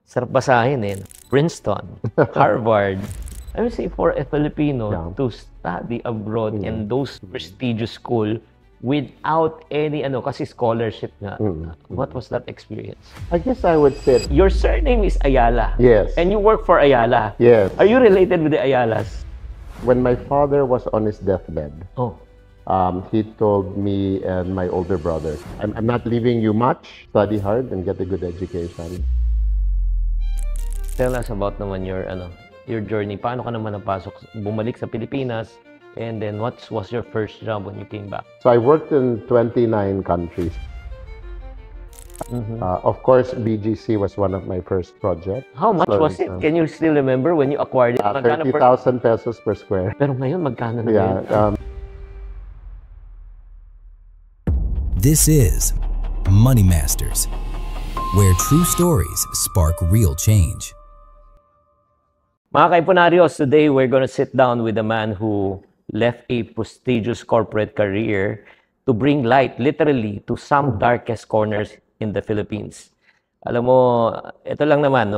Sarap basahin eh. Princeton, Harvard. I would say for a Filipino to study abroad in those prestigious school without any kasi scholarship nga. What was that experience? I guess I would say Your surname is Ayala. Yes. And you work for Ayala. Yes. Are you related with the Ayalas? when my father was on his deathbed, Oh. he told me and my older brother, I'm not leaving you much. Study hard and get a good education. Tell us about naman your journey. Paano ka naman napasok, bumalik sa Pilipinas, and then what was your first job when you came back? So I worked in 29 countries. Of course, BGC was one of my first projects. How much was it? Can you still remember when you acquired it? 30,000 pesos per square. Pero ngayon, magkano na Yeah. ngayon? This is Money Masters, where true stories spark real change. Mga Kaipunaryos, today we're going to sit down with a man who left a prestigious corporate career to bring light, literally, to some darkest corners in the Philippines. Alam mo, ito lang naman,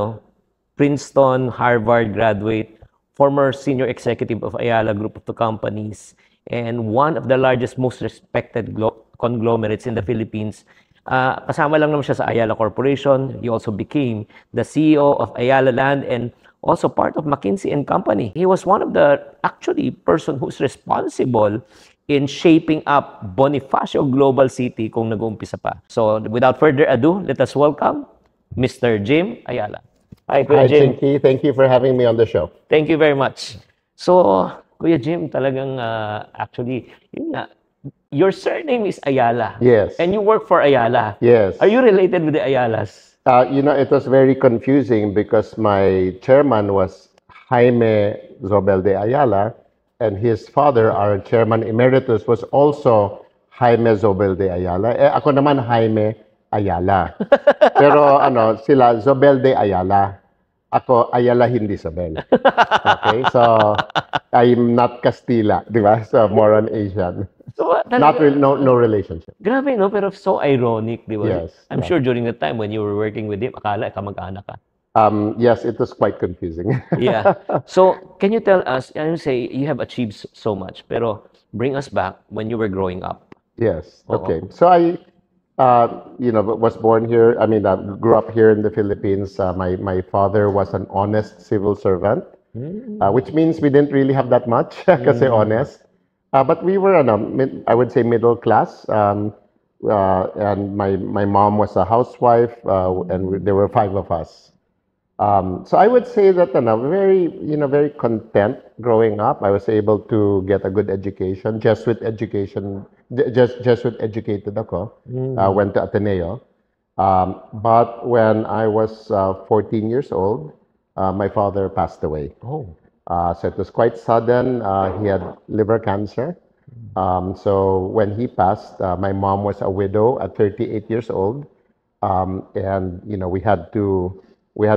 Princeton, Harvard graduate, former senior executive of Ayala Group of Companies, and one of the largest, most respected conglomerates in the Philippines. Kasama lang naman siya sa Ayala Corporation. He also became the CEO of Ayala Land and also part of McKinsey & Company. He was one of the, actually, person who's responsible in shaping up Bonifacio Global City kung nag-uumpisa pa. So, without further ado, let us welcome Mr. Jim Ayala. Hi, Kuya Hi, Jim. Chinky. Thank you for having me on the show. Thank you very much. So, Kuya Jim, talagang actually, yun nga, your surname is Ayala. Yes. And you work for Ayala. Yes. Are you related with the Ayalas? It was very confusing because my chairman was Jaime Zobel de Ayala, and his father, our chairman emeritus, was also Jaime Zobel de Ayala. Ako naman Jaime Ayala. Pero sila Zobel de Ayala. Ako Ayala hindi Zobel. Okay? So I'm not Castilla, di ba? So more on Asian. So, Not really, no relationship. Grabe, no? Pero so ironic, di ba? Yes, I'm sure during the time when you were working with him, akala kamag-anak ka. Yes, it was quite confusing. Yeah. So, can you tell us, say you have achieved so much, pero bring us back when you were growing up. Yes. Okay. So I, was born here. I mean, grew up here in the Philippines. My father was an honest civil servant, which means we didn't really have that much, kasi honest. But we were, I would say, middle class. And my mom was a housewife, and there were 5 of us. So I would say that very content growing up. I was able to get a good education, Jesuit education, Jesuit educated ako. Went to Ateneo. But when I was 14 years old, my father passed away. Oh. So it was quite sudden. He had liver cancer. So when he passed, my mom was a widow at 38 years old. And we had to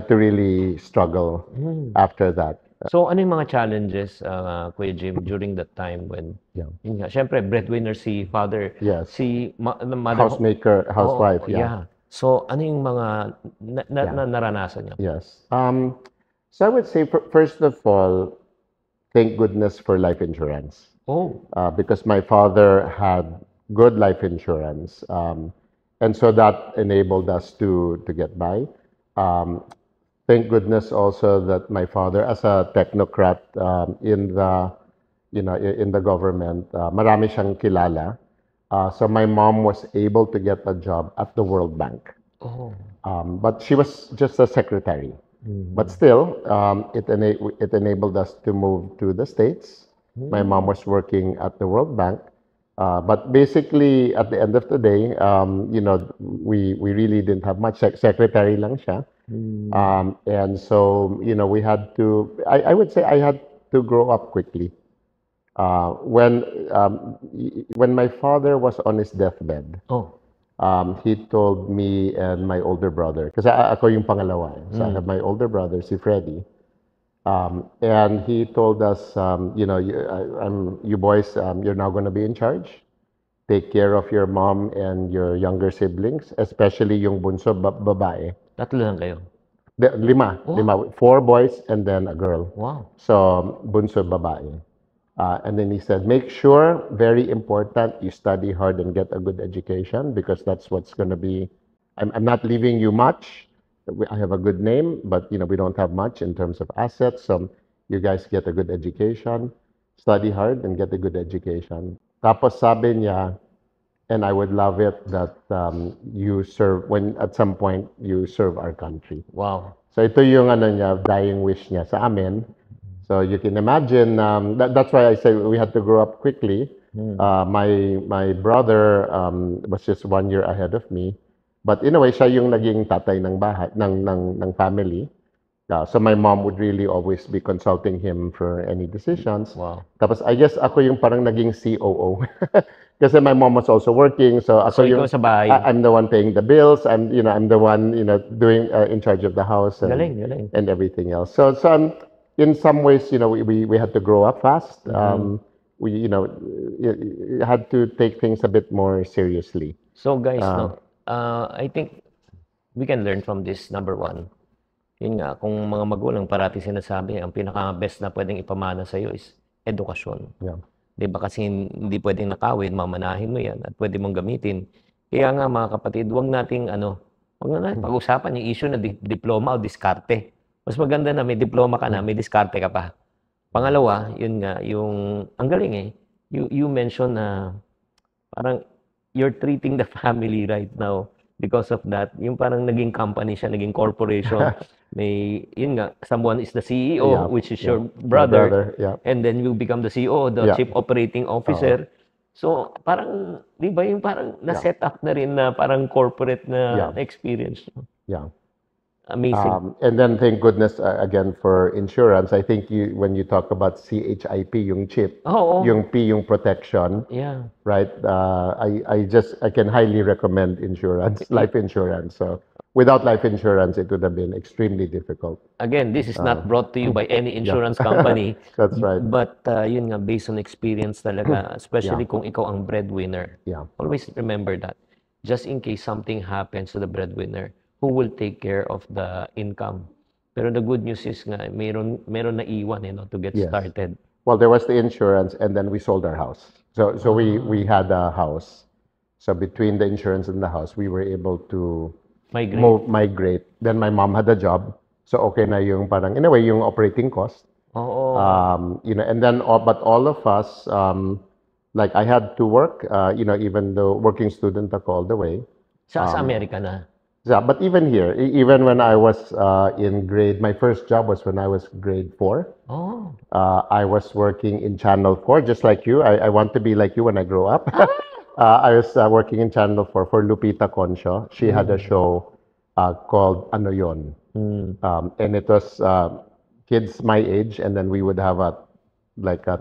really struggle after that. So, ano yung mga challenges, Kuya Jim, during that time when, yun nga, syempre, breadwinner si father, Yes. si mother, Housewife, yeah. So, ano yung mga naranasan niya? Yes. So I would say, first of all, thank goodness for life insurance. Oh. Because my father had good life insurance. And so that enabled us to get by. Thank goodness also that my father, as a technocrat in the government, marami siyang kilala. So my mom was able to get a job at the World Bank. Oh. But she was just a secretary. But still, it enabled us to move to the States. My mom was working at the World Bank. But basically, at the end of the day, we really didn't have much. Secretary lang siya. And so, we had to, I would say I had to grow up quickly. When my father was on his deathbed, he told me and my older brother, kasi ako yung pangalawa. So I have my older brother, si Freddy. And he told us, you boys, you're now going to be in charge. Take care of your mom and your younger siblings, especially yung bunso, babae. Tatlo lang kayo? Lima. Oh. Lima. 4 boys and then a girl. Wow. So, bunso babae. And then he said, make sure, very important, you study hard and get a good education because that's what's going to be. I'm not leaving you much. I have a good name, but we don't have much in terms of assets. So you guys get a good education, study hard and get a good education. Tapos sabi niya, and I would love it that you serve, when at some point you serve our country. Wow. So ito yung niya, dying wish niya sa amin. So you can imagine, that's why I say we had to grow up quickly. My brother was just 1 year ahead of me. But in a way, siya yung naging tatay ng bahay, ng family. So my mom would really always be consulting him for any decisions. Wow. Tapos I guess ako yung parang naging COO. Kasi my mom was also working, so ako So, yung ikaw sa bahay. I'm the one paying the bills. I'm the one doing in charge of the house and Galing. and everything else. So in some ways, we had to grow up fast. We had to take things a bit more seriously. So guys, no, I think we can learn from this. Number one, yun nga, kung mga magulang parati sinasabi, ang pinaka-best na pwedeng ipamana sa'yo is edukasyon. Yeah. Di ba? Kasi hindi pwedeng nakawin, mamanahin mo yan at pwede mong gamitin. Kaya nga mga kapatid, huwag nating pag-usapan yung issue na diploma o diskarte. Mas maganda na may diploma ka na, may diskarte ka pa. Pangalawa, yun nga, ang galing you mentioned na parang you're treating the family right now because of that. Yung parang naging company siya, naging corporation. Yun nga, someone is the CEO, Yeah, which is yeah. your brother. My brother, yeah. And then you become the CEO, the Yeah. Chief Operating Officer. So, parang, di ba yung parang na-set up na rin na parang corporate na Yeah. experience. Yeah. Amazing. And then thank goodness again for insurance. I think when you talk about CHIP, yung chip, Oo. yung P, yung protection, Yeah. right? I can highly recommend insurance, life insurance. So without life insurance, it would have been extremely difficult. Again, this is not brought to you by any insurance company. That's right. But yun nga, based on experience talaga, especially kung ikaw ang breadwinner. Yeah. Always remember that. Just in case something happens to the breadwinner, who will take care of the income? Pero the good news is nga, meron na iwan to get Yes. started. Well, there was the insurance, and then we sold our house. So we had a house. So between the insurance and the house, we were able to migrate. Then my mom had a job. So okay na yung parang, in a way, yung operating cost. Oo. And then, but all of us, like I had to work, even though working student ako all the way. Sa Amerika na. Yeah, but even here, even when I was in my first job was when I was grade 4. Oh. I was working in Channel 4, just like you. I want to be like you when I grow up. I was working in Channel 4 for Lupita Concho. She had a show called Ano Yon. And it was kids my age, and then we would have a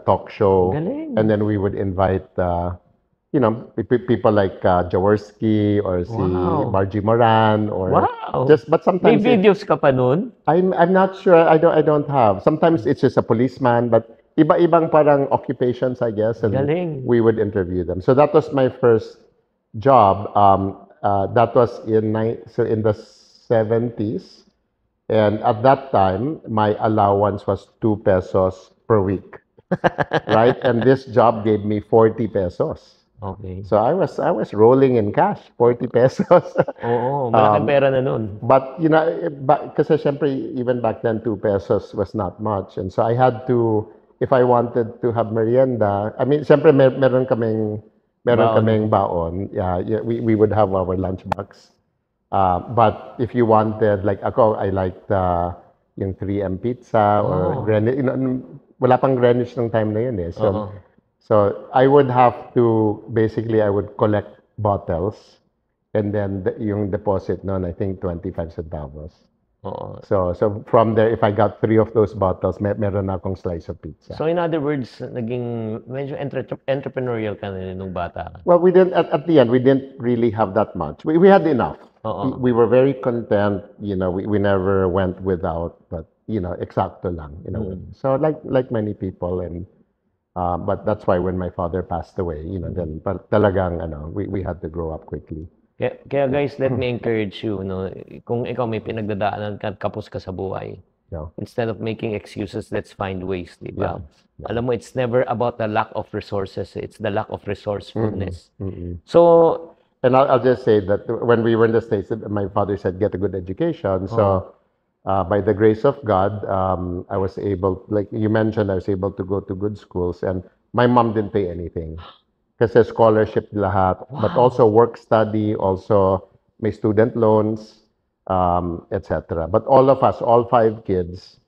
talk show. Galing. And then we would invite people like Jaworski or si Wow. Margie Moran or Wow. but May sometimes videos ka pa nun? I'm not sure. I don't have. Sometimes it's just a policeman, but iba-ibang parang occupations, I guess, and Galing. we would interview them. So that was my first job. That was in the 70s, and at that time my allowance was 2 pesos per week, right? And this job gave me 40 pesos. Okay. So I was rolling in cash, 40 pesos. Oo, malaking pera na nun. But, kasi syempre, even back then, 2 pesos was not much. And so I had to, if I wanted to have merienda, I mean, syempre, meron kaming baon. Yeah, we would have our lunchbox. But if you wanted, like ako, I liked yung 3M pizza or Greenwich. Wala pang Greenwich nung time na yun eh. So I would have to, basically, I would collect bottles and then yung deposit noon, I think 25 centavos. Oo. So from there, if I got 3 of those bottles, meron na akong slice of pizza. So in other words, naging medyo entrepreneurial ka na nung bata ka. Well, we didn't, at the end, we didn't really have that much. We had enough. We were very content, we never went without, but, eksakto lang, So like many people, and but that's why when my father passed away, then talagang we had to grow up quickly. Kaya guys, let me encourage you, no? Kung ikaw may pinagdadaanan ka, kapos ka sa buhay, Yeah. instead of making excuses, let's find ways, di ba? Yeah. Alam mo, it's never about the lack of resources, it's the lack of resourcefulness. Mm-mm. So, And I'll just say that when we were in the States, my father said, get a good education. So, by the grace of God, I was able, like you mentioned, I was able to go to good schools. And my mom didn't pay anything. Kasi scholarship lahat. But also work study, also may student loans, etc. But all of us, all 5 kids,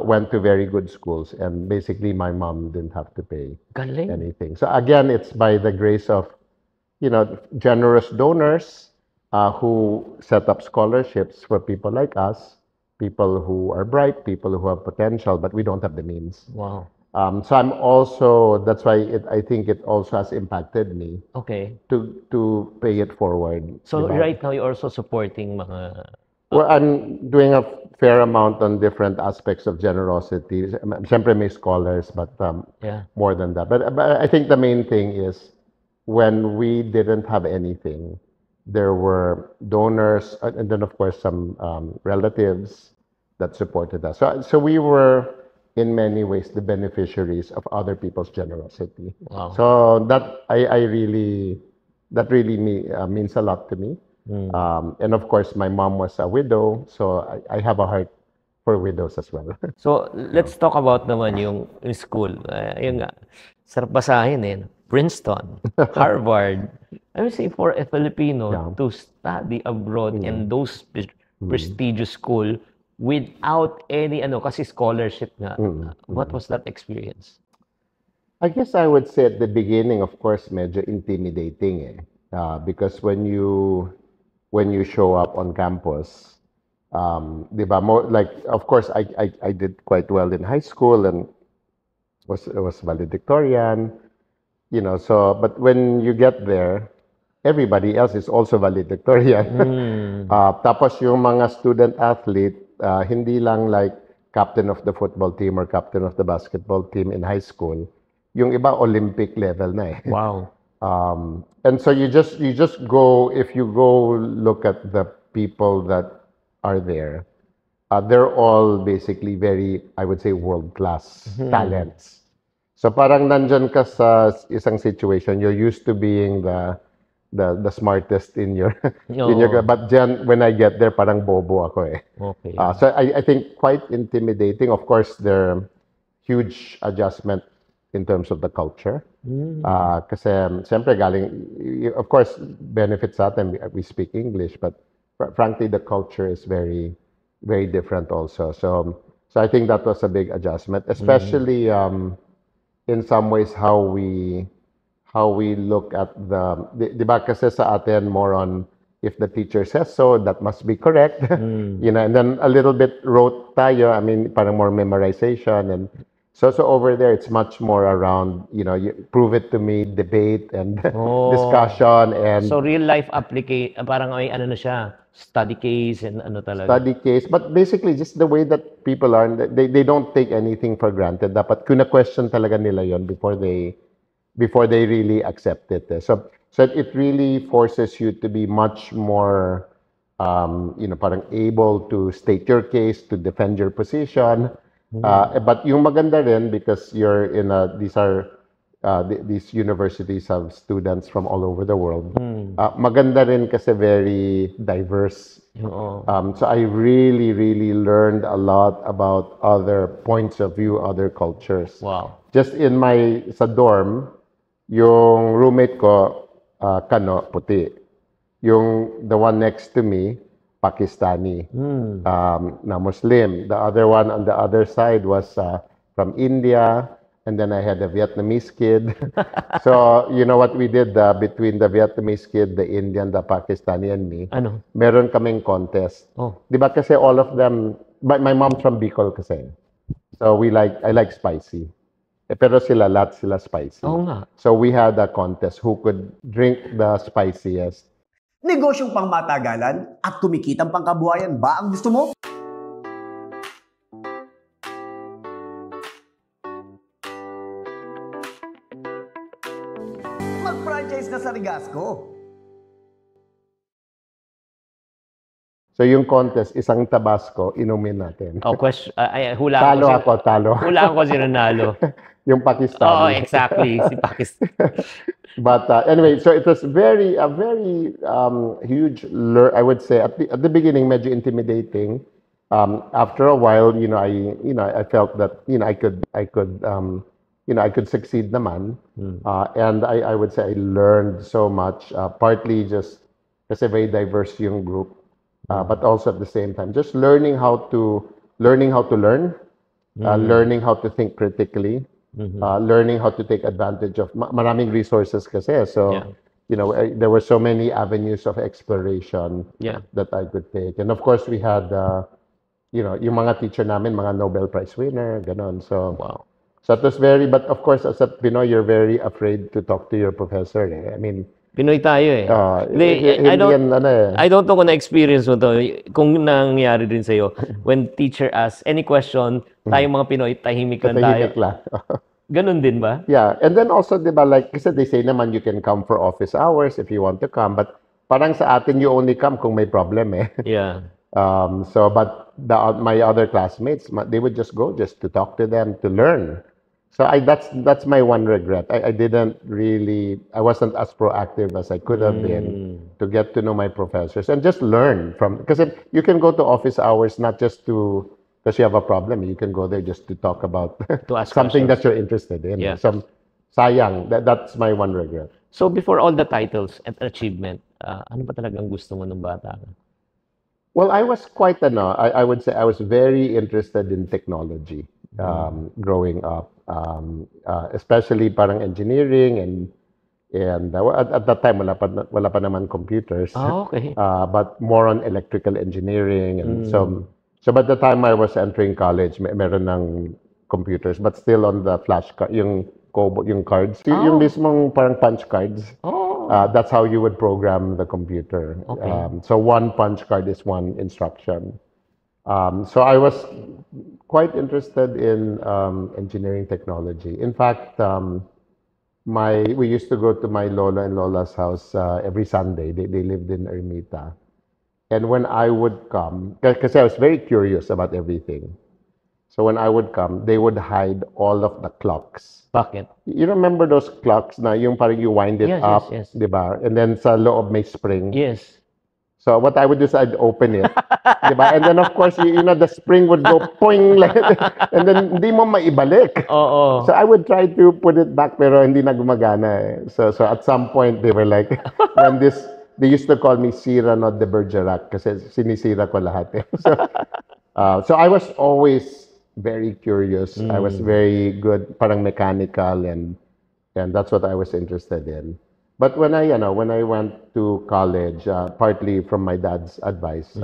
went to very good schools. And basically, my mom didn't have to pay galing. anything. So again, it's by the grace of generous donors who set up scholarships for people like us, people who are bright, people who have potential, but we don't have the means. Wow. So I'm also, that's why I think it also has impacted me Okay. to pay it forward. So diba? right now, you're also supporting mga... Well, I'm doing a fair amount on different aspects of generosity. Siyempre may scholars, but Yeah. more than that. But I think the main thing is when we didn't have anything, there were donors, and then of course some relatives that supported us. So we were in many ways the beneficiaries of other people's generosity. Wow. So that really means a lot to me. And of course, my mom was a widow, so I have a heart for widows as well. So, let's talk about naman yung school. Yun nga, sarap basahin eh. Princeton, Harvard. I would say for a Filipino Yeah. to study abroad in those prestigious school without any kasi scholarship nga. What was that experience? I guess I would say at the beginning, of course, medyo intimidating eh. Because when you show up on campus, di ba, like, of course, I did quite well in high school and was valedictorian, so, but when you get there, everybody else is also valedictorian. Tapos yung mga student athlete, hindi lang like captain of the football team or captain of the basketball team in high school. Yung iba Olympic level na eh. Wow. And so you just go, if you go look at the people that are there, they're all basically very, I would say, world-class talents. So parang nandyan ka sa isang situation, you're used to being the smartest in your, but then when I get there, parang bobo ako eh. Okay. So I think quite intimidating. Of course, there are huge adjustment in terms of the culture. Kasi siyempre galing, of course, benefits sa atin, we speak English, but frankly, the culture is very, very different also. So I think that was a big adjustment, especially in some ways how we look at di ba kasi sa atin more on if the teacher says so, that must be correct. And then a little bit rote tayo, I mean, parang more memorization and so over there, it's much more around, you prove it to me, debate and discussion and So real life application, parang may na siya, study case and talaga. study case. But basically, just the way that people are, they don't take anything for granted. Dapat kuna-question talaga nila yon before they really accept it. So it really forces you to be much more, parang able to state your case, to defend your position. But yung maganda rin because you're in these universities have students from all over the world. Maganda rin kasi very diverse. So I really, really learned a lot about other points of view, other cultures. Wow. Just in sa dorm, yung roommate ko, Kano, puti. The one next to me, Pakistani, na Muslim. The other one on the other side was from India, and then I had a Vietnamese kid. So, you know what we did between the Vietnamese kid, the Indian, the Pakistani, and me? Ano? Meron kaming contest. Di ba kasi all of them, my mom's from Bicol kasi. So I like spicy. Pero lahat sila spicy. Oo nga. So we had a contest who could drink the spiciest. Negosyong pangmatagalan at kumikitang pangkabuhayan ba ang gusto mo? Mag-franchise na sa Rigasco. So yung contest, isang Tabasco, inumin natin. Oh, hulaan Talo ko ako, talo. Hulaan ko si Ronaldo. Yung Oo, Pakistani. exactly. Si Pakistan. But anyway, so it was a very huge, I would say at the beginning, medyo intimidating. After a while, I felt that, I could succeed naman. And I would say I learned so much, partly just kasi very diverse yung group, but also at the same time, just learning how to learn, learning how to think critically, learning how to take advantage of maraming resources kasi. So, Yeah. there were so many avenues of exploration Yeah. that I could take. And of course, we had, yung mga teacher namin, mga Nobel Prize winner, ganon. So, Wow. so it was but of course, as a Pinoy, you're very afraid to talk to your professor. I mean, Pinoy tayo eh. Hindi, hindi yan, I don't know kung na-experience mo to, kung nangyari din sa'yo. When teacher asks any question, tayong mga Pinoy, tahimik lang tayo. tahimik lang. Ganun din ba? Yeah, and then also, di ba, like, kasi they say naman, you can come for office hours if you want to come, but parang sa atin, you only come kung may problem eh. Yeah. But my other classmates, they would just go just to talk to them, to learn. So that's my one regret. I wasn't as proactive as I could have been to get to know my professors and just learn from, because you can go to office hours not just because you have a problem. You can go there just to talk about To ask something questions. that you're interested in. Yeah. Sayang. That's my one regret. So before all the titles and achievement, ano ba talagang gusto mo nung bata ka? Well, I was quite I would say I was very interested in technology growing up, especially parang engineering and at that time wala pa naman computers. Okay. But more on electrical engineering and so by the time I was entering college, meron ng computers but still on the flash card, yung cards, yung mismong parang punch cards. That's how you would program the computer. Okay. So one punch card is one instruction. So I was quite interested in engineering technology. In fact, we used to go to my Lola and Lola's house every Sunday. They lived in Ermita. And when I would come, because I was very curious about everything. So when I would come, they would hide all of the clocks. Bakit? You remember those clocks na yung parang you wind it Yes, up, yes. di ba? And then sa loob may spring. Yes. So what I would do is I'd open it, di ba? And then of course, the spring would go poing like and then hindi mo maibalik. Oo. So I would try to put it back pero hindi na gumagana eh. So at some point they were like, they used to call me Cyrano de Bergerac kasi sinisira ko lahat eh. So I was always very curious. I was very good, parang mechanical, and that's what I was interested in. But when I went to college, partly from my dad's advice,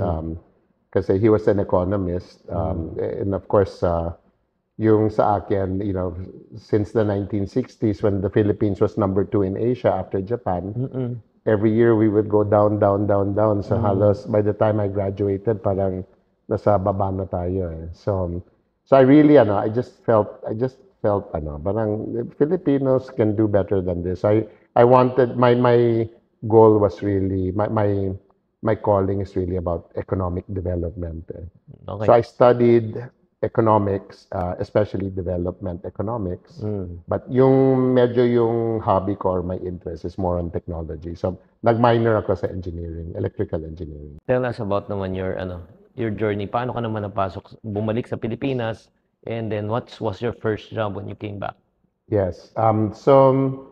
because he was an economist, and of course, yung sa akin, since the 1960s, when the Philippines was number 2 in Asia after Japan, every year we would go down, down, down, down. So halos by the time I graduated, parang nasa baba na tayo eh. So I really, I just felt, parang Filipinos can do better than this. I wanted, my goal was really, my calling is really about economic development. Okay. So I studied economics, especially development economics. But medyo yung hobby ko or my interest is more on technology. So nag-minor ako sa engineering, electrical engineering. Tell us about naman your journey. Paano ka naman bumalik sa Pilipinas? And then what was your first job when you came back? Yes. So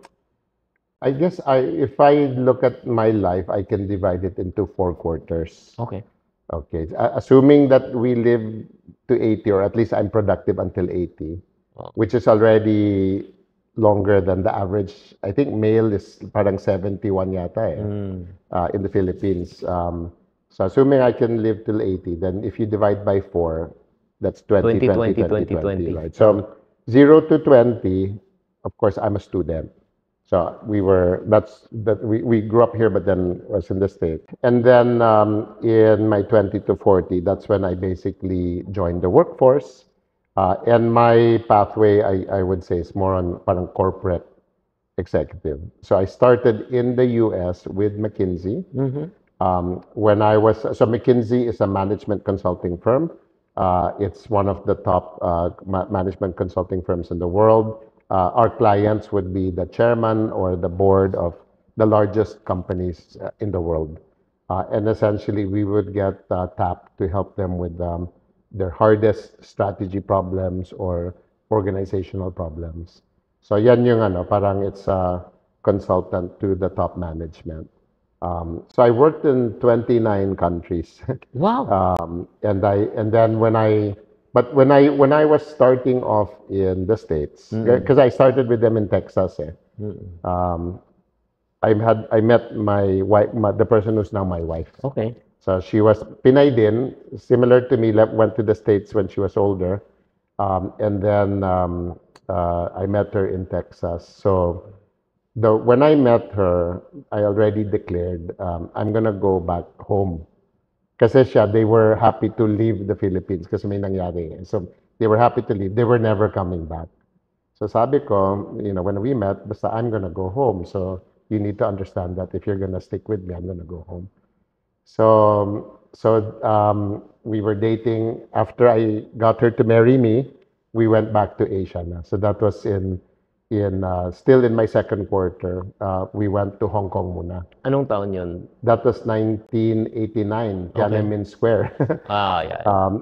I guess if I look at my life, I can divide it into 4 quarters. Okay. Okay. Assuming that we live to 80, or at least I'm productive until 80, which is already longer than the average. I think male is parang 71 yata in the Philippines. So assuming I can live till 80, then if you divide by 4, that's 20, 20, 20, 20, right? So 0 to 20, of course, I'm a student. So we grew up here, but then was in the States. And then in my 20 to 40, that's when I basically joined the workforce. And my pathway, I would say, is more on parang corporate executive. So I started in the US with McKinsey. So McKinsey is a management consulting firm. It's one of the top management consulting firms in the world. Our clients would be the chairman or the board of the largest companies in the world. And essentially, we would get tapped to help them with their hardest strategy problems or organizational problems. So yan yung parang it's a consultant to the top management. So I worked in 29 countries. Wow. And then when I was starting off in the States, because I started with them in Texas, I met my wife, the person who's now my wife. Okay. So she was Pinay din, similar to me, went to the States when she was older. And then I met her in Texas. So when I met her, I already declared I'm gonna go back home. Kasi they were happy to leave the Philippines kasi may nangyari. So they were happy to leave. They were never coming back. So sabi ko, when we met, basta I'm gonna go home. So you need to understand that if you're gonna stick with me, I'm gonna go home. So we were dating. After I got her to marry me, we went back to Asia na. So that was still in my second quarter. We went to Hong Kong muna. Anong taon yun? That was 1989, Tiananmen Square. Yeah.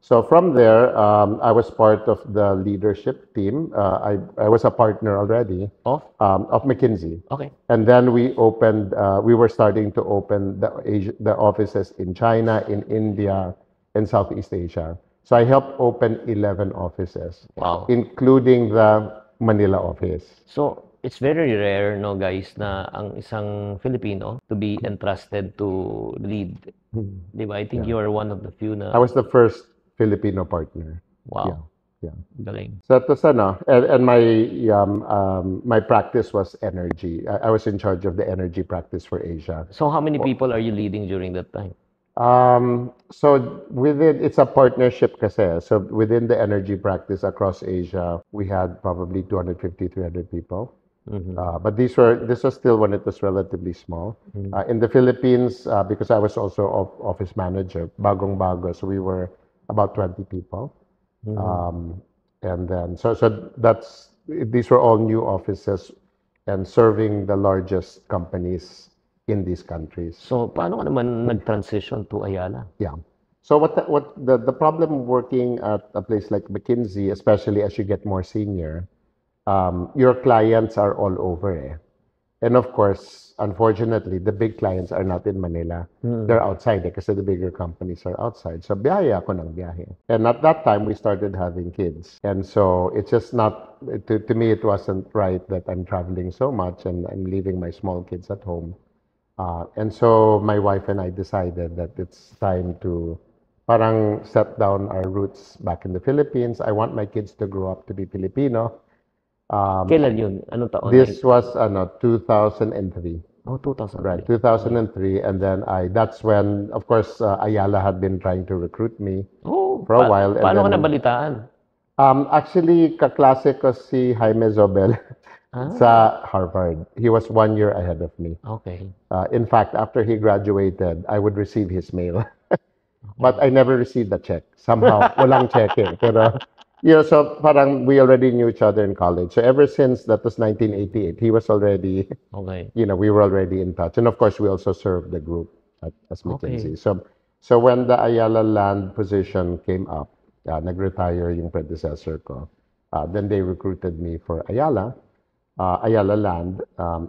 So from there, I was part of the leadership team. I was a partner already Of? of McKinsey. Okay. And then we were starting to open the offices in China, in India, and Southeast Asia. So I helped open 11 offices, Wow. including the Manila office. So, it's very rare, no, guys, na ang isang Filipino to be entrusted to lead. Di ba? I think you are one of the few na, I was the first Filipino partner. wow, Yeah. galing. So that was and my practice was energy. I was in charge of the energy practice for Asia. So, how many people are you leading during that time? So it's a partnership kasi. So within the energy practice across Asia, we had probably 250, 300 people. But this was still when it was relatively small. In the Philippines, because I was also office manager, bagong-bago, so we were about 20 people. And then, so these were all new offices and serving the largest companies in these countries. So, paano ka naman nag-transition to Ayala? Yeah. So what the problem working at a place like McKinsey, especially as you get more senior, your clients are all over. And of course, unfortunately, the big clients are not in Manila. They're outside kasi the bigger companies are outside. So biyahe ako ng biyahe. And at that time, we started having kids. And so it's just not, to me, it wasn't right that I'm traveling so much and I'm leaving my small kids at home. And so my wife and I decided that it's time to parang set down our roots back in the Philippines. I want my kids to grow up to be Filipino. Kailan yun? Anong taon? This was 2003. Oh, 2000. Right, 2003. And then that's when, of course, Ayala had been trying to recruit me Oh, for a while. And paano ka then, nabalitaan? actually, kaklase ko si Jaime Zobel sa Harvard. He was 1 year ahead of me. Okay. In fact, after he graduated, I would receive his mail. But I never received a check. Somehow, walang checking. Pero, so parang we already knew each other in college. So ever since that was 1988, he was already, Okay. we were already in touch. And of course, we also served the group as McKinsey. So when the Ayala Land position came up, nag-retire yung predecessor ko, then they recruited me for Ayala Land.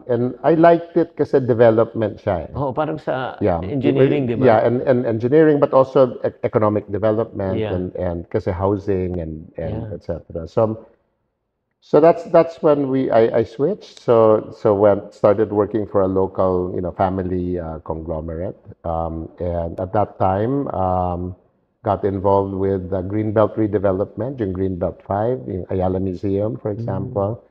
And I liked it kasi development siya. Oh, parang sa Yeah. engineering, di ba? Yeah, and engineering, but also economic development Yeah. and kasi housing and Yeah. etc. So that's when I switched. So started working for a local family conglomerate. And at that time got involved with the Greenbelt redevelopment, yung Greenbelt 5, yung Ayala Museum, for example.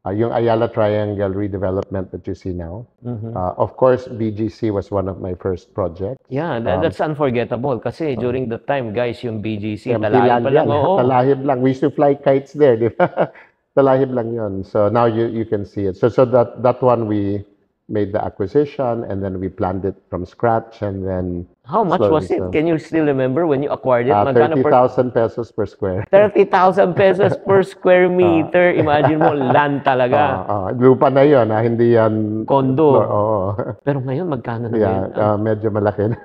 Yung Ayala Triangle redevelopment that you see now. Of course, BGC was one of my first projects. Yeah, that's unforgettable kasi during the time, guys, yung BGC, Empty talahib land pa lang. yan. Oo. Talahib lang. We used to fly kites there, di ba? Talahib lang yun. So now you can see it. So that one we made the acquisition, and then we planned it from scratch, and then How much slowly, was it? slowly. Can you still remember when you acquired it? Magkano 30,000 pesos per square. 30,000 pesos per square meter. Imagine mo, land talaga. Lupa na yun, hindi yan Condo. Oo. Pero ngayon, magkano na Yeah, ngayon? medyo malaki na.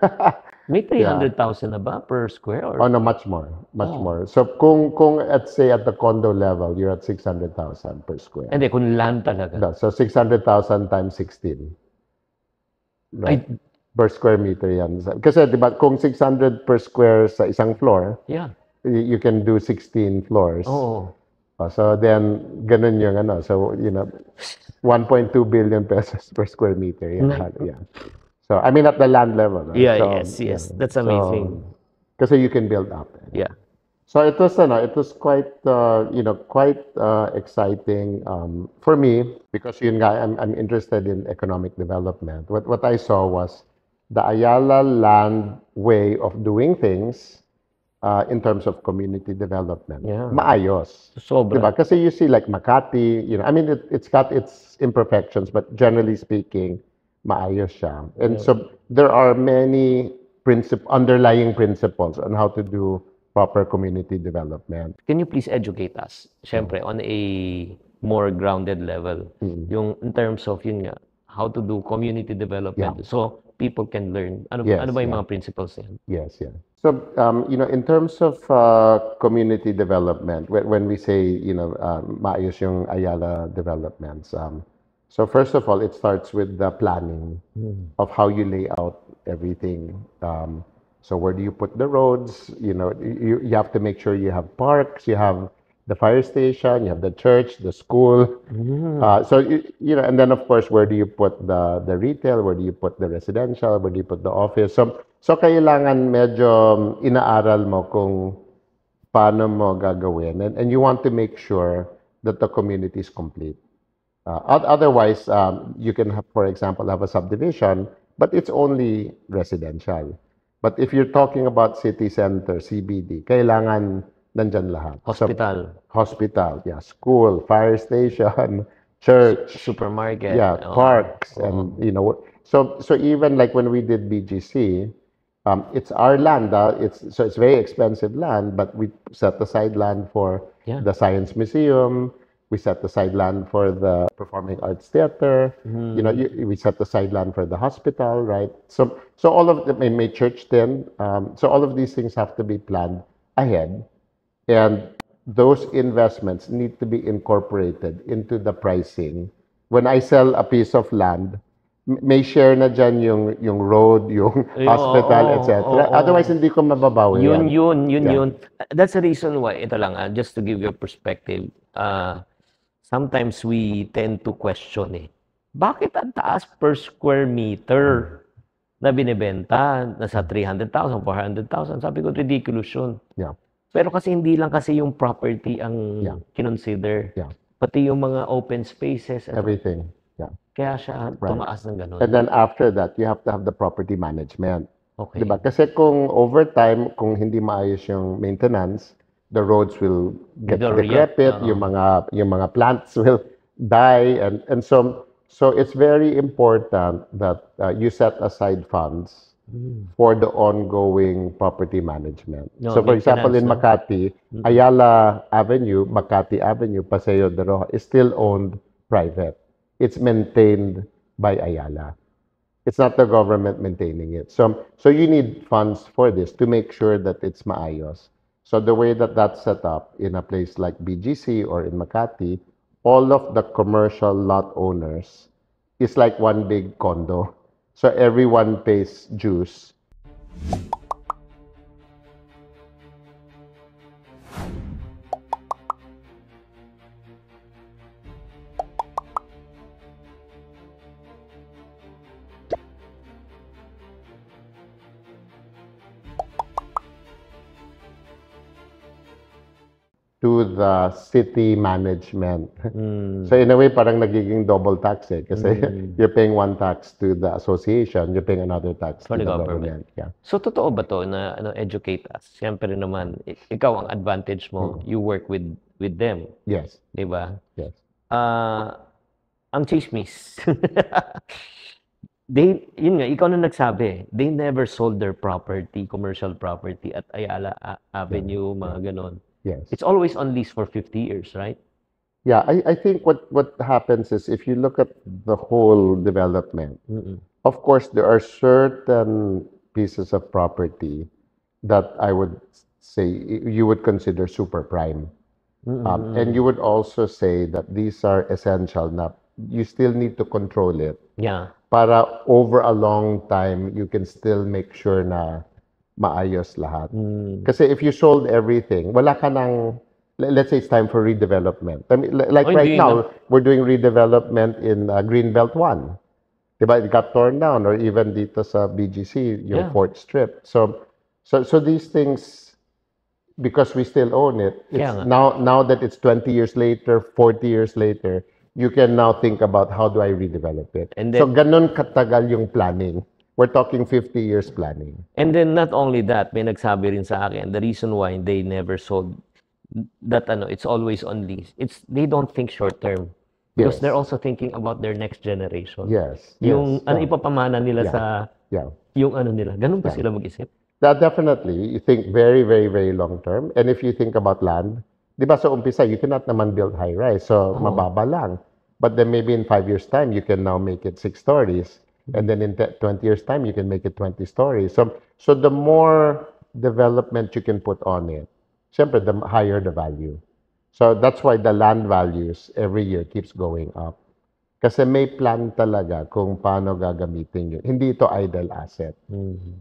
May 300,000 na ba per square? Or? Oh no, much more. Much more. So kung let's say at the condo level, you're at 600,000 per square. Hindi, kung land talaga. No, so 600,000 times 16. Right? Ay, Per square meter yan. Kasi di ba kung 600 per square sa isang floor, yeah. you can do 16 floors. Oo. So then ganun yung so 1.2 billion pesos per square meter. Yeah. So I mean at the land level. Right? Yeah, So, yes. That's amazing. Kasi you can build up. Yeah. So it was quite exciting for me because yun nga, I'm interested in economic development. What I saw was the Ayala land way of doing things in terms of community development. Yeah. Maayos. Sobra. Diba? Kasi you see like Makati, I mean it's got its imperfections, but generally speaking, maayos siya. And so there are many underlying principles on how to do proper community development. Can you please educate us, syempre, on a more grounded level, yung in terms of yun nga, how to do community development so people can learn. Ano ba yung mga principles niyan? Yes. So, in terms of community development, when we say, maayos yung Ayala developments, so first of all, it starts with the planning of how you lay out everything. So where do you put the roads? You have to make sure you have parks, you have the fire station, you have the church, the school. So and then of course, where do you put the retail? Where do you put the residential? Where do you put the office? So kailangan medyo inaaral mo kung paano mo gagawin, and you want to make sure that the community is complete. Otherwise, you can have, for example, have a subdivision, but it's only residential. But if you're talking about city center, CBD, kailangan nandyan lahat. Hospital, yeah. School, fire station, church. Supermarket. Yeah, parks. And, so even like when we did BGC, it's our land. It's very expensive land, but we set aside land for the Science Museum. We set aside land for the Performing Arts Theater. We set aside land for the hospital, right? So all of the may church then. So all of these things have to be planned ahead, and those investments need to be incorporated into the pricing. When I sell a piece of land, may share na dyan yung road, yung hospital, etc. Otherwise, hindi ko mababawi yan. Yun. That's the reason why, ito lang, just to give you a perspective, sometimes we tend to question bakit ang taas per square meter na binibenta? Nasa 300,000, 400,000. Sabi ko, ridiculous yun. Yeah. Pero kasi hindi lang kasi yung property ang kinonsider. Yeah. Pati yung mga open spaces. Everything. Yeah. Kaya siya tumaas ng ganun. And then after that, you have to have the property management. Okay. Diba? Kasi kung over time, kung hindi maayos yung maintenance, the roads will get decrepit, yung mga plants will die, and so it's very important that you set aside funds for the ongoing property management. So for example, in Makati, Ayala Avenue, Makati Avenue, Paseo de Roja is still owned private. It's maintained by Ayala. It's not the government maintaining it. So you need funds for this to make sure that it's maayos. So the way that that's set up in a place like BGC or in Makati, all of the commercial lot owners is like one big condo. So everyone pays dues. To the city management. So in a way, parang nagiging double tax kasi you're paying one tax to the association, you're paying another tax to the government. Yeah. So totoo ba to na educate us? Siyempre naman, ikaw ang advantage mo, you work with them. Yes. Di ba? Yes. ang chismis. Yun nga, ikaw na nagsabi, they never sold their property, commercial property at Ayala Avenue, mga ganon. Yes. It's always on lease for 50 years, right? Yeah, I think what happens is if you look at the whole development, of course, there are certain pieces of property that I would say you would consider super prime. And you would also say that these are essential na you still need to control it Yeah. para over a long time you can still make sure na maayos lahat. Kasi if you sold everything, wala ka nang, let's say it's time for redevelopment. I mean, like Oh, right hindi now, we're doing redevelopment in Greenbelt 1. Diba? It got torn down, or even dito sa BGC, yung Yeah. 4th Strip. So these things, because we still own it, it's Kaya nga. now that it's 20 years later, 40 years later, you can now think about how do I redevelop it. And So then- ganun katagal yung planning. We're talking 50 years planning. And then not only that, may nagsabi rin sa akin, the reason why they never sold that it's always on lease. They don't think short term. Because Yes. they're also thinking about their next generation. Yes. Yung yes. ipapamana nila Yeah. sa Yeah. yung nila. Ganun pa sila mag-isip. That definitely, you think very, very, very long term. And if you think about land, di ba sa umpisa, you cannot naman build high rise. So, mababa lang. But then maybe in 5 years' time, you can now make it 6 stories. And then in 20 years' time, you can make it 20 stories. So the more development you can put on it, syempre, the higher the value. So that's why the land values every year keeps going up. Kasi may plan talaga kung paano gagamitin yun. Hindi ito idle asset.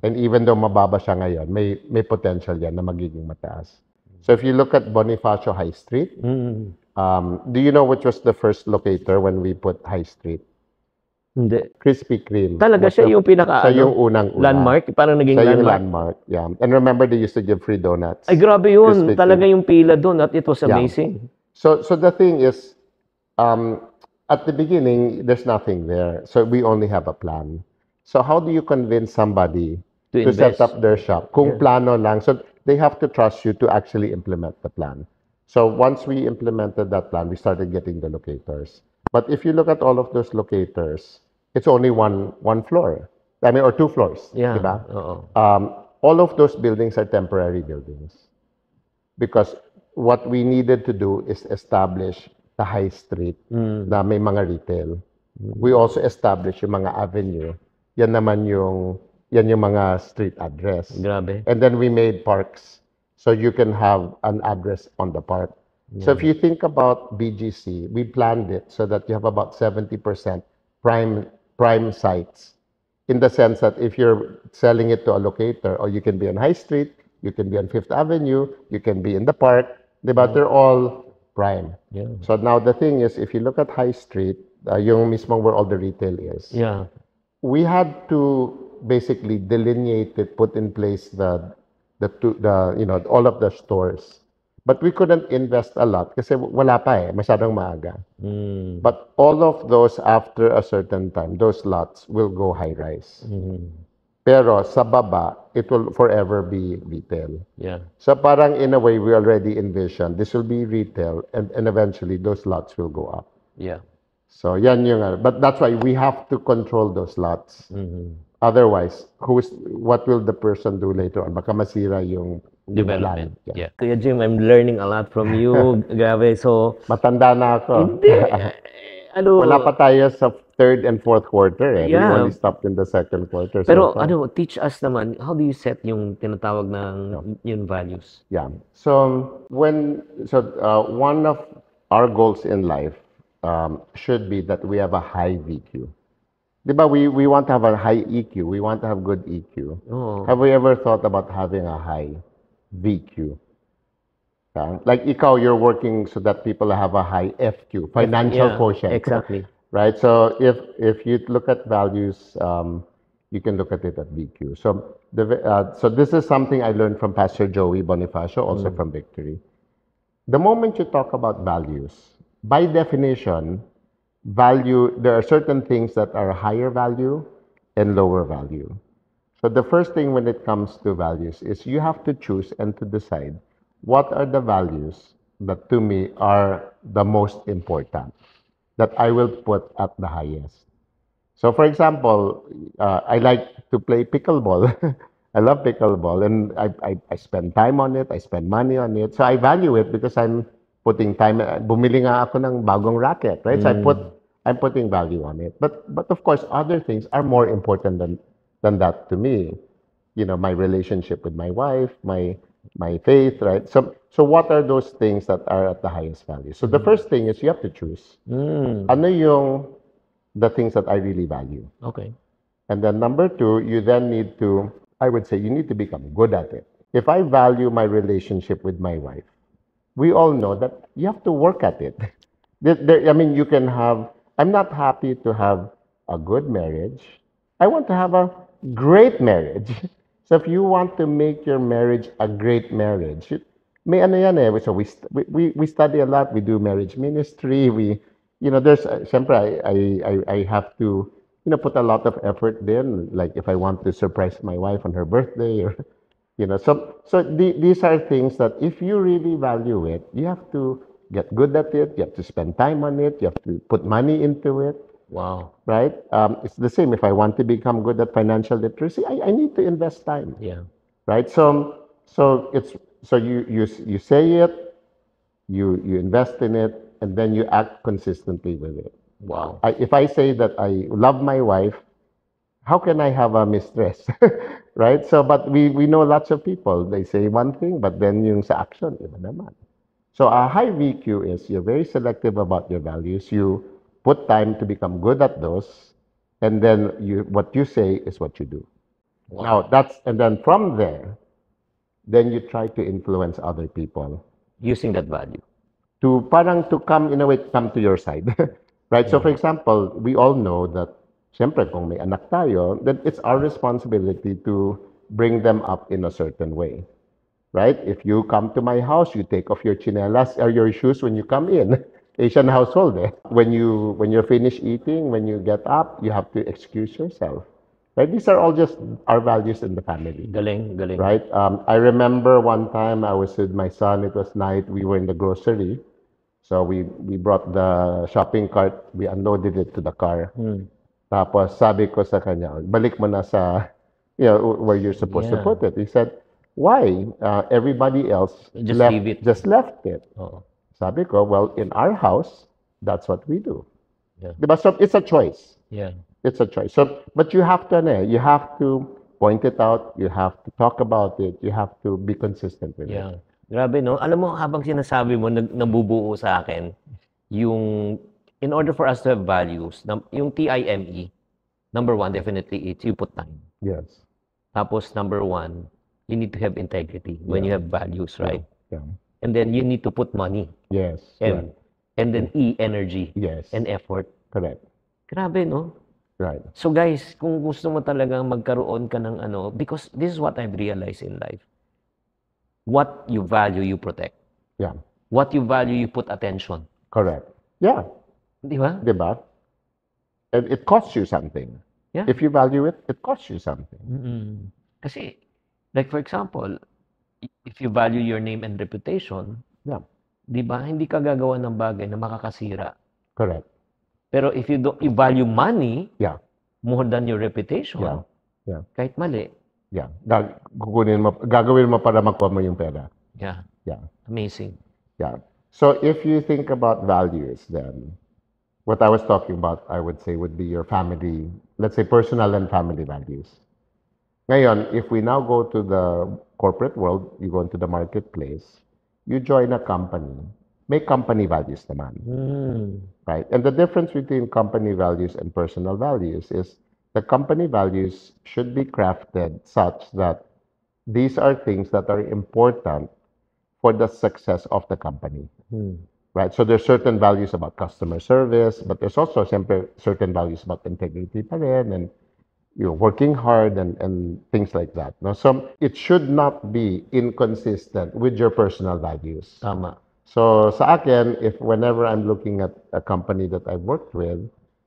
And even though mababa siya ngayon, may potential yan na magiging mataas. So if you look at Bonifacio High Street, do you know which was the first locator when we put High Street? Hindi. Krispy Kreme. Talaga Was siya the- yung pinaka Siya yung unang-una. landmark, parang naging Siya yung landmark. landmark. Yeah. And remember, they used to give free donuts. Ay grabe yun. Krispy Talaga Kreme. yung pila doon at it was Yeah. amazing. So the thing is, at the beginning, there's nothing there. So we only have a plan. So how do you convince somebody To to set invest. up their shop? Kung plano lang. So they have to trust you to actually implement the plan. So once we implemented that plan, we started getting the locators. But if you look at all of those locators, it's only one floor. I mean, or 2 floors. Yeah. Diba? Oo. All of those buildings are temporary buildings. Because what we needed to do is establish the high street na may mga retail. We also established yung mga avenue. Yan yung mga street address. Grabe. And then we made parks. So you can have an address on the park. So if you think about BGC, we planned it so that you have about 70% prime sites. In the sense that if you're selling it to a locator, or you can be on High Street, you can be on Fifth Avenue, you can be in the park, but they're all prime. Yeah. So now the thing is, if you look at High Street, yung mismong where all the retail is, Yeah. we had to basically delineate it, put in place the all of the stores. But we couldn't invest a lot kasi wala pa masyadong maaga. But all of those after a certain time, those lots will go high rise. Pero sa baba, it will forever be retail. Yeah. So parang in a way, we already envisioned this will be retail and eventually those lots will go up. Yeah. So yan yung, but that's why we have to control those lots. Otherwise, what will the person do later on? Baka masira yung Development. land. Yeah. Kuya Jim, I'm learning a lot from you. Grabe. So, Matanda na ako. hindi. Ano, Wala pa tayo sa 3rd and 4th quarter. We Yeah. only stopped in the 2nd quarter. pero so far. teach us naman, how do you set yung tinatawag ng yung values? Yeah. So one of our goals in life should be that we have a high VQ. Diba, we want to have a high EQ. We want to have good EQ. Oo. Have we ever thought about having a high VQ? Like ikaw, you're working so that people have a high FQ, financial Yeah, quotient. exactly. Right? So if you look at values, you can look at it at VQ. So so this is something I learned from Pastor Joey Bonifacio, also from Victory. The moment you talk about values, by definition, there are certain things that are higher value and lower value. So the first thing when it comes to values is you have to choose and to decide what are the values that to me are the most important. that I will put at the highest. So, for example, I like to play pickleball. I love pickleball, and I spend time on it. I spend money on it. So I value it because I'm putting time. Bumili nga ako ng bagong racket, right? So I'm putting value on it. But of course, other things are more important than that to me. You know, my relationship with my wife, my faith, right? So what are those things that are at the highest value? So the first thing is you have to choose. Ano yung the things that I really value? Okay. And then number two, you then need to, I would say, you need to become good at it. If I value my relationship with my wife, we all know that you have to work at it. I mean, you can have, I'm not happy to have a good marriage. I want to have a great marriage. So if you want to make your marriage a great marriage, may ano yan eh. So we study a lot. We do marriage ministry. There's, syempre, I have to, put a lot of effort then. Like if I want to surprise my wife on her birthday or, these are things that if you really value it, you have to get good at it. You have to spend time on it. You have to put money into it. Wow. Right? It's the same. If I want to become good at financial literacy, I need to invest time. Yeah. Right? So you say it, you invest in it, and then you act consistently with it. Wow. If I say that I love my wife, how can I have a mistress? Right? So, but we know lots of people. They say one thing, but then yung sa action, iba naman. So a high VQ is you're very selective about your values. You put time to become good at those, and then what you say is what you do. Wow. Now and then from there, then you try to influence other people Using that value. to come in a way come to your side. Right? So for example, we all know that syempre kung may anak tayo, then it's our responsibility to bring them up in a certain way. Right? If you come to my house, you take off your chinelas or your shoes when you come in. Asian household, eh? When you're finished eating, when you get up, you have to excuse yourself. Right? These are all just our values in the family. Galing. Right? I remember one time I was with my son. It was night. We were in the grocery. So we brought the shopping cart. We unloaded it to the car. Tapos sabi ko sa kanya, balik mo na sa, where you're supposed to Yeah. put it. He said, why? Everybody else Just leave it. just left it. Oo. Sabi ko, well, in our house, that's what we do. Yeah. Diba? So it's a choice. Yeah. It's a choice. So, but you have to point it out. You have to talk about it. You have to be consistent with it. Yeah. Grabe, no? Alam mo, habang sinasabi mo, nabubuo sa akin, yung, in order for us to have values, yung TIME, number one, definitely, it's you put time. Yes. Tapos, number one, you need to have integrity when you have values, right? Yeah. And then, you need to put money. Yes. And, Right. and then, energy. Yes. And effort. Correct. Grabe, no? Right. So guys, kung gusto mo talagang magkaroon ka ng because this is what I've realized in life. What you value, you protect. Yeah. What you value, you put attention. Correct. Yeah. Di ba? Diba? And it costs you something. Yeah. If you value it, it costs you something. Kasi, like for example, if you value your name and reputation, Yeah. di ba, hindi ka gagawa ng bagay na makakasira. Correct. Pero if you value money Yeah. more than your reputation, Yeah. Yeah. kahit mali, Yeah. Gagawin mo para makuha mo yung pera. yeah, Yeah. amazing. Yeah. So if you think about values, then what I was talking about, I would say, would be your family, let's say personal and family values. Ngayon, if we now go to the corporate world, you go into the marketplace, you join a company, may company values naman, right? And the difference between company values and personal values is the company values should be crafted such that these are things that are important for the success of the company. Right? So there's certain values about customer service, but there's also certain values about integrity pa rin, and working hard and things like that. No? So it should not be inconsistent with your personal values. Tama. So sa akin, whenever I'm looking at a company that I've worked with,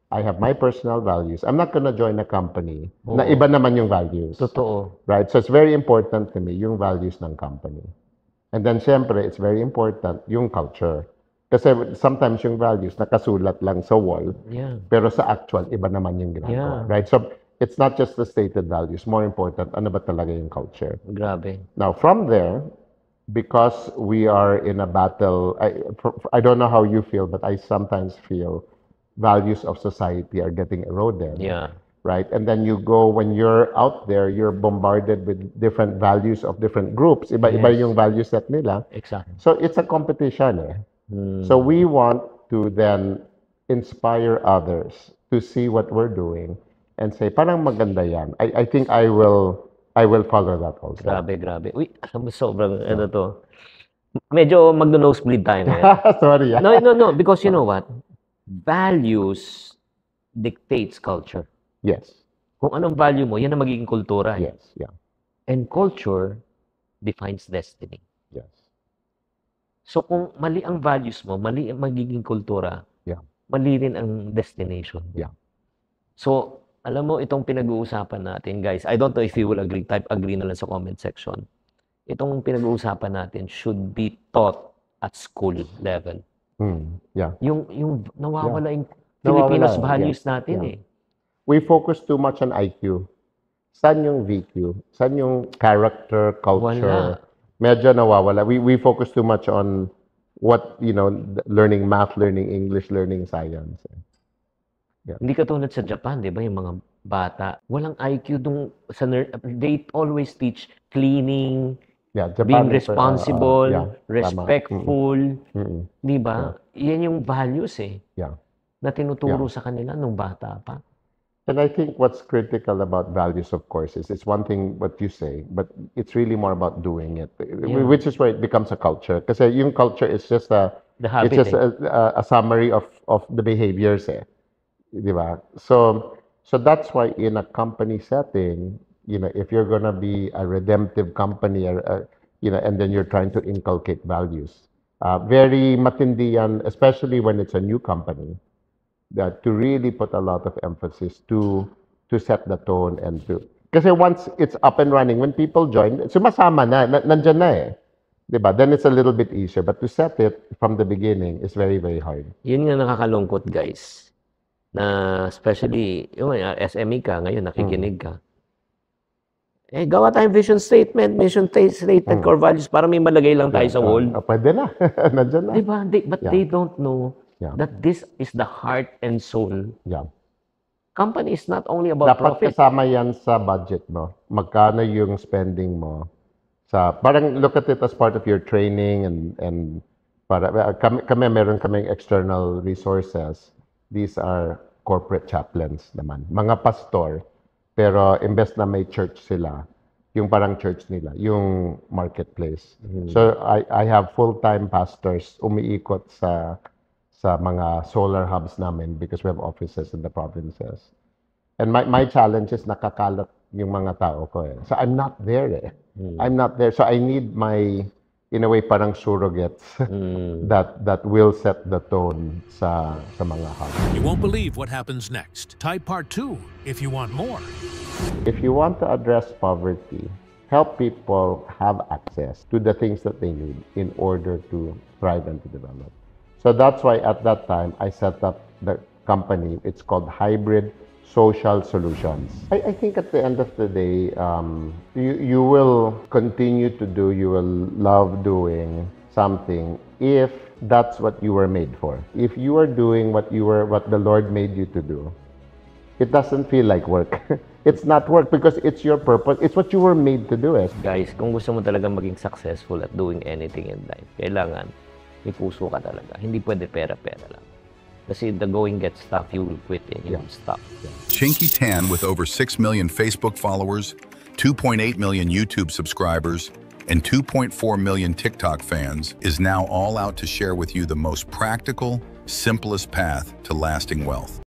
I have my personal values. I'm not gonna join a company na iba naman yung values. Totoo. Right? So it's very important to me yung values ng company. And then, syempre, it's very important yung culture. Kasi sometimes yung values nakasulat lang sa wall, Yeah. pero sa actual, iba naman yung ginagawa. Yeah. Right? So, it's not just the stated values. More important, ano ba talaga yung culture? Grabe. Now, from there, because we are in a battle, I don't know how you feel, but I sometimes feel values of society are getting eroded. Yeah. Right? And then you go, when you're out there, you're bombarded with different values of different groups. Iba-iba Yes. yung value set nila. Exactly. So it's a competition. So we want to then inspire others to see what we're doing and say, parang maganda yan. I think I will follow that also. Grabe, grabe. Uy, alam mo, sobrang, ano to. Medyo magno-nosebleed tayo ngayon. Sorry. No, because you know what? Values dictates culture. Yes. Kung anong value mo, yan ang magiging kultura. Yes. Yeah. And culture defines destiny. Yes. So kung mali ang values mo, mali ang magiging kultura, Yeah. mali rin ang destination. Yeah. So, alam mo, itong pinag-uusapan natin, guys, I don't know if you will agree, type agree na lang sa comment section. Itong pinag-uusapan natin should be taught at school level. Yeah. Yung nawawala yung Nawawala, Filipinos values yeah. natin Yeah. eh. We focus too much on IQ. Saan yung VQ? Saan yung character, culture? Wala. Medyo nawawala. We focus too much on what, learning math, learning English, learning science. Hindi katulad sa Japan, di ba? Yung mga bata, walang IQ dung they always teach cleaning, Yeah, Japan being is, responsible, yeah, tama. respectful, Mm-mm. di ba? Yan yung values eh, Yeah. na tinuturo sa kanila nung bata pa. And I think what's critical about values, of course, is it's one thing what you say, but it's really more about doing it, which is where it becomes a culture. Kasi yung culture is just The habit it's just eh. a summary of the behaviors, eh. Di ba? So that's why in a company setting, if you're gonna be a redemptive company, and then you're trying to inculcate values, very matindi yan, especially when it's a new company. That to really put a lot of emphasis to set the tone and kasi once it's up and running, when people join, sumasama nandyan na eh. Diba? Then it's a little bit easier. But to set it from the beginning is very, very hard. Yun nga nakakalungkot, guys. Na especially, yung SME ka, ngayon nakikinig ka. Eh, gawa tayong vision statement, mission statement, core values, para may malagay lang tayo sa wall. Pwede na. Nandyan na. Diba? But they don't know Yeah. that this is the heart and soul. Yeah. Company is not only about Dapat profit. kasama yan sa budget mo. Magkano yung spending mo. Parang look at it as part of your training and meron kaming external resources. These are corporate chaplains naman. Mga pastor, pero imbes na may church sila, yung parang church nila, yung marketplace. So I have full-time pastors umiikot sa mga solar hubs namin because we have offices in the provinces. And my challenge is nakakalat yung mga tao ko eh. So I'm not there eh. I'm not there. So I need my, in a way, parang surrogates that will set the tone sa mga hubs. You won't believe what happens next. Type part 2 if you want more. If you want to address poverty, help people have access to the things that they need in order to thrive and to develop. So that's why at that time, I set up the company. It's called Hybrid Social Solutions. I think at the end of the day, you will continue to do, you will love doing something if that's what you were made for. If you are doing what the Lord made you to do, it doesn't feel like work. It's not work because it's your purpose. It's what you were made to do. Guys, kung gusto mo talaga maging successful at doing anything in life, kailangan may puso ka talaga. Hindi pwede pera-pera lang. Kasi the going gets tough, you will quit and you will stop. Chinky Tan, with over 6 million Facebook followers, 2.8 million YouTube subscribers, and 2.4 million TikTok fans, is now all out to share with you the most practical, simplest path to lasting wealth.